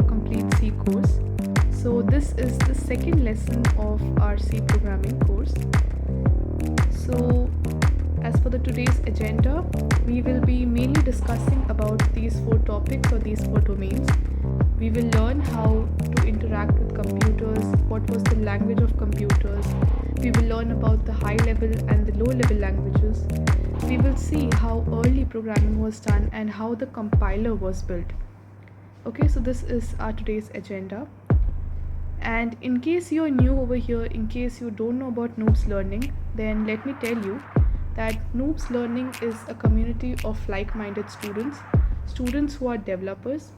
your complete C course. So this is the second lesson of our C programming course. So as for the today's agenda, we will be mainly discussing about these 4 topics or these 4 domains. We will learn how to interact with computers, what was the language of computers. We will learn about the high level and the low level languages. We will see how early programming was done and how the compiler was built. Okay, so this is our today's agenda. And in case you're new over here, in case you don't know about Noobs Learning, then let me tell you that Noobs Learning is a community of like-minded students who are developers.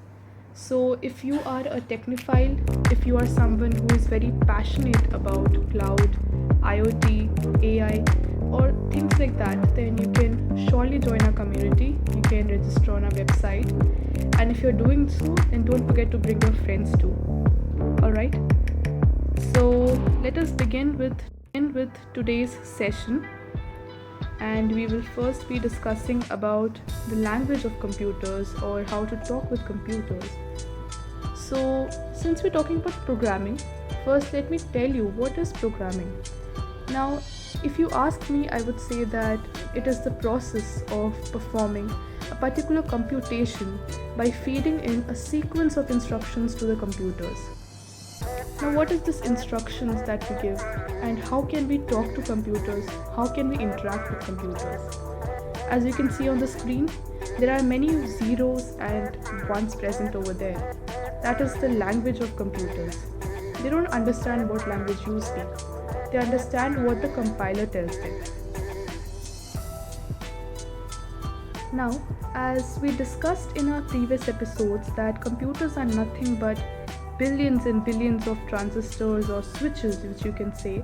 So if you are a technophile, if you are someone who is very passionate about cloud, IoT, AI, or things like that, then you can surely join our community. You can register on our website. And if you're doing so, then don't forget to bring your friends too. Alright? So let us begin with today's session. And we will first be discussing about the language of computers or how to talk with computers. So since we're talking about programming, first let me tell you what is programming. Now, if you ask me, I would say that it is the process of performing a particular computation by feeding in a sequence of instructions to the computers. Now, what is this instructions that we give, and how can we talk to computers? How can we interact with computers? As you can see on the screen, there are many zeros and ones present over there. That is the language of computers. They don't understand what language you speak. They understand what the compiler tells them. Now, as we discussed in our previous episodes, that computers are nothing but billions and billions of transistors or switches, which you can say,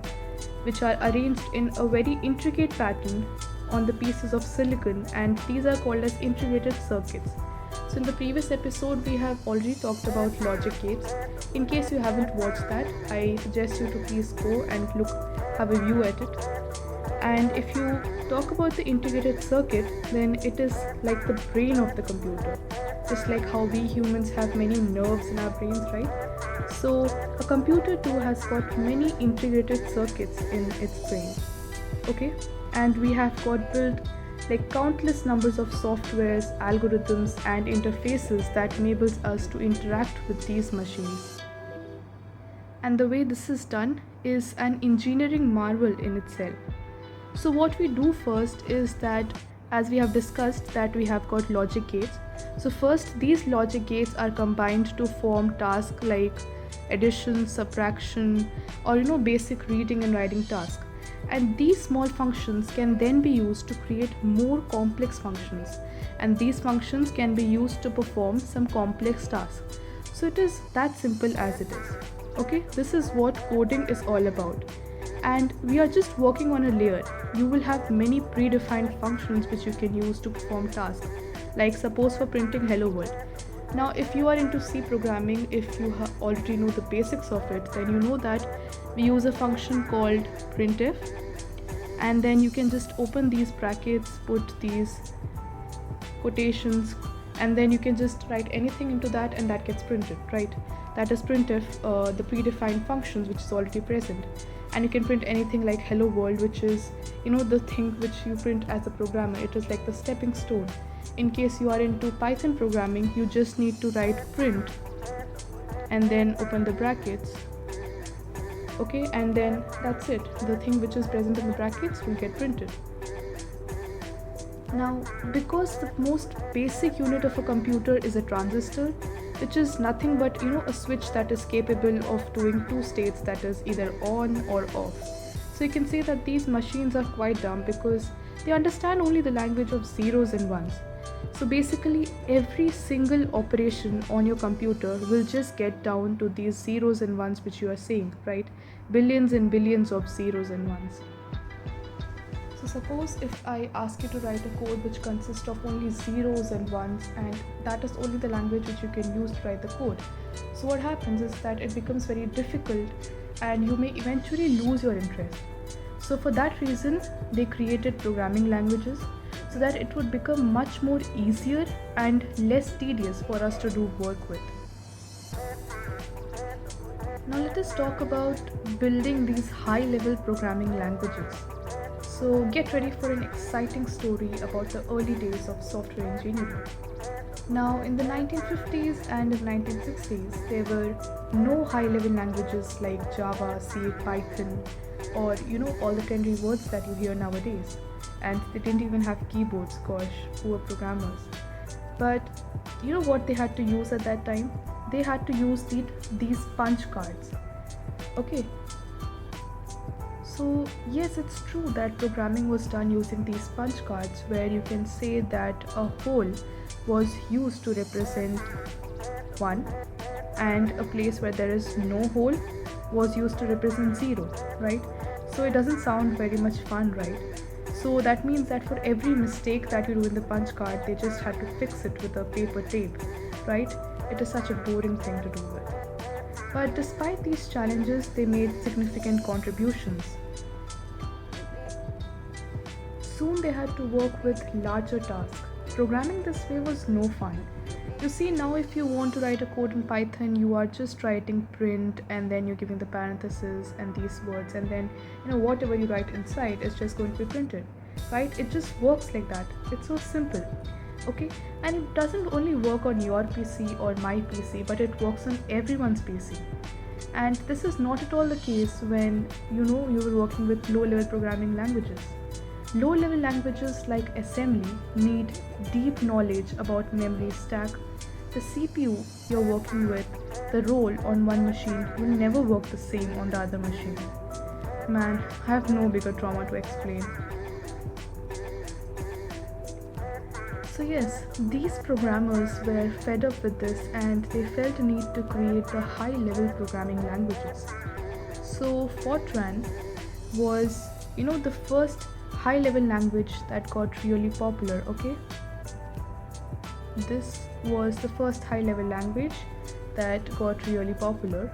which are arranged in a very intricate pattern on the pieces of silicon, and these are called as integrated circuits. So in the previous episode, we have already talked about logic gates. In case you haven't watched that, I suggest you to please go and have a view at it. And if you talk about the integrated circuit, then it is like the brain of the computer. Just like how we humans have many nerves in our brains, right? So a computer too has got many integrated circuits in its brain. Okay? And we have got built like countless numbers of softwares, algorithms, and interfaces that enables us to interact with these machines. And the way this is done is an engineering marvel in itself. So what we do first is that, as we have discussed, that we have got logic gates. So first, these logic gates are combined to form tasks like addition, subtraction, or basic reading and writing tasks. And these small functions can then be used to create more complex functions. And these functions can be used to perform some complex tasks. So it is that simple as it is. Okay, this is what coding is all about. And we are just working on a layer. You will have many predefined functions which you can use to perform tasks. Like suppose for printing hello world. Now if you are into C programming, if you already know the basics of it, then you know that we use a function called printf, and then you can just open these brackets, put these quotations, and then you can just write anything into that and that gets printed, right? That is printf, the predefined functions which is already present. And you can print anything like hello world, which is the thing which you print as a programmer. It is like the stepping stone. In case you are into Python programming, you just need to write print and then open the brackets. Okay, and then that's it. The thing which is present in the brackets will get printed. Now, because the most basic unit of a computer is a transistor, which is nothing but a switch that is capable of doing 2 states, that is either on or off. So you can say that these machines are quite dumb because they understand only the language of zeros and ones. So basically every single operation on your computer will just get down to these zeros and ones which you are saying, right? Billions and billions of zeros and ones. So suppose if I ask you to write a code which consists of only zeros and ones, and that is only the language which you can use to write the code. So what happens is that it becomes very difficult and you may eventually lose your interest. So for that reason, they created programming languages so that it would become much more easier and less tedious for us to do work with. Now let us talk about building these high-level programming languages. So get ready for an exciting story about the early days of software engineering. Now in the 1950s and in 1960s, there were no high-level languages like Java, C, Python, or all the trendy words that you hear nowadays. And they didn't even have keyboards, gosh, poor programmers. But you know what they had to use at that time? They had to use these punch cards. Okay, so yes, it's true that programming was done using these punch cards, where you can say that a hole was used to represent 1, and a place where there is no hole was used to represent 0, right? So it doesn't sound very much fun, right? So that means that for every mistake that you do in the punch card, they just had to fix it with a paper tape, right? It is such a boring thing to do with. But despite these challenges, they made significant contributions. Soon they had to work with larger tasks. Programming this way was no fun. You see, now if you want to write a code in Python, you are just writing print and then you're giving the parentheses and these words, and then whatever you write inside is just going to be printed, right? It just works like that. It's so simple. Okay, and it doesn't only work on your PC or my PC, but it works on everyone's PC. And this is not at all the case when you were working with low-level programming languages. Low-level languages like assembly need deep knowledge about memory stack. The CPU you're working with, the role on one machine will never work the same on the other machine. Man, I have no bigger trauma to explain. So yes, these programmers were fed up with this and they felt a need to create the high-level programming languages. So Fortran was, the first high-level language that got really popular, okay? This was the first high-level language that got really popular.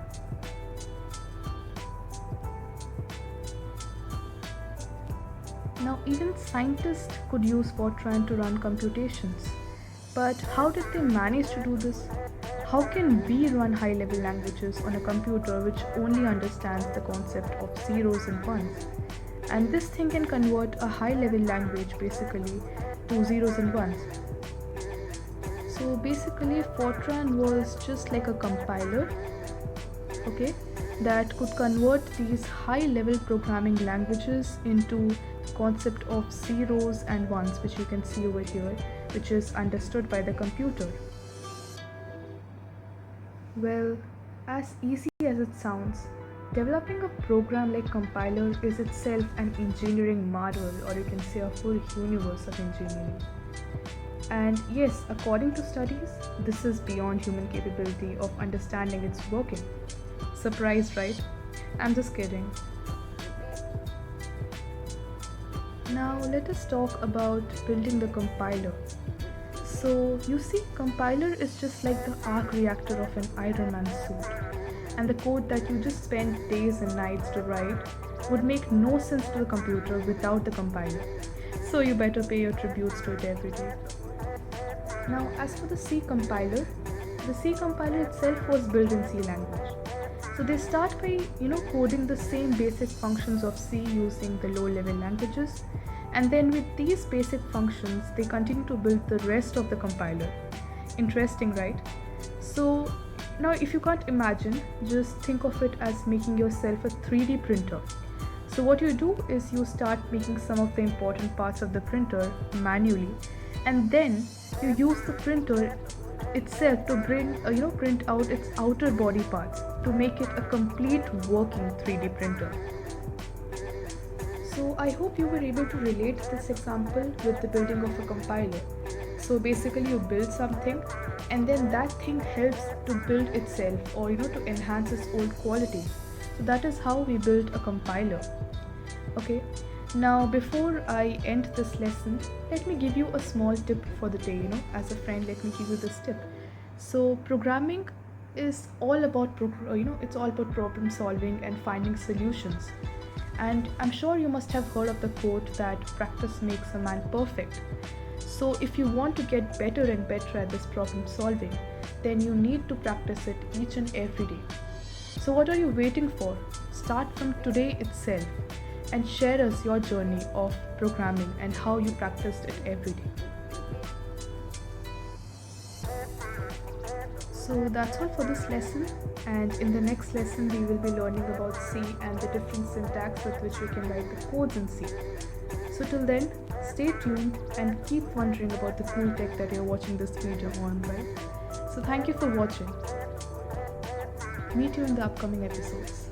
Now, even scientists could use Fortran to run computations. But how did they manage to do this? How can we run high-level languages on a computer which only understands the concept of zeros and ones? And this thing can convert a high-level language basically to zeros and ones. So basically, Fortran was just like a compiler, okay, that could convert these high-level programming languages into concept of zeros and ones, which you can see over here, which is understood by the computer. Well, as easy as it sounds, developing a program like compiler is itself an engineering marvel, or you can say a full universe of engineering. And yes, according to studies, this is beyond human capability of understanding its working. Surprised, right? I'm just kidding. Now let us talk about building the compiler. So you see, compiler is just like the arc reactor of an Iron Man suit. And the code that you just spend days and nights to write would make no sense to the computer without the compiler. So you better pay your tributes to it every day. Now as for the C compiler itself was built in C language. So they start by coding the same basic functions of C using the low level languages, and then with these basic functions they continue to build the rest of the compiler. Interesting, right? So now if you can't imagine, just think of it as making yourself a 3D printer. So what you do is you start making some of the important parts of the printer manually, and then you use the printer itself to print out its outer body parts to make it a complete working 3D printer. So I hope you were able to relate this example with the building of a compiler. So basically you build something and then that thing helps to build itself, or to enhance its old quality. So that is how we build a compiler. Okay, now before I end this lesson, let me give you a small tip for the day. As a friend, let me give you this tip. So programming is all about it's all about problem solving and finding solutions. And I'm sure you must have heard of the quote that practice makes a man perfect. So if you want to get better and better at this problem solving, then you need to practice it each and every day. So, what are you waiting for? Start from today itself and share us your journey of programming and how you practiced it every day. So that's all for this lesson, and in the next lesson we will be learning about C and the different syntax with which we can write the codes in C. So till then, stay tuned and keep wondering about the cool tech that you're watching this video on, right? So thank you for watching. Meet you in the upcoming episodes.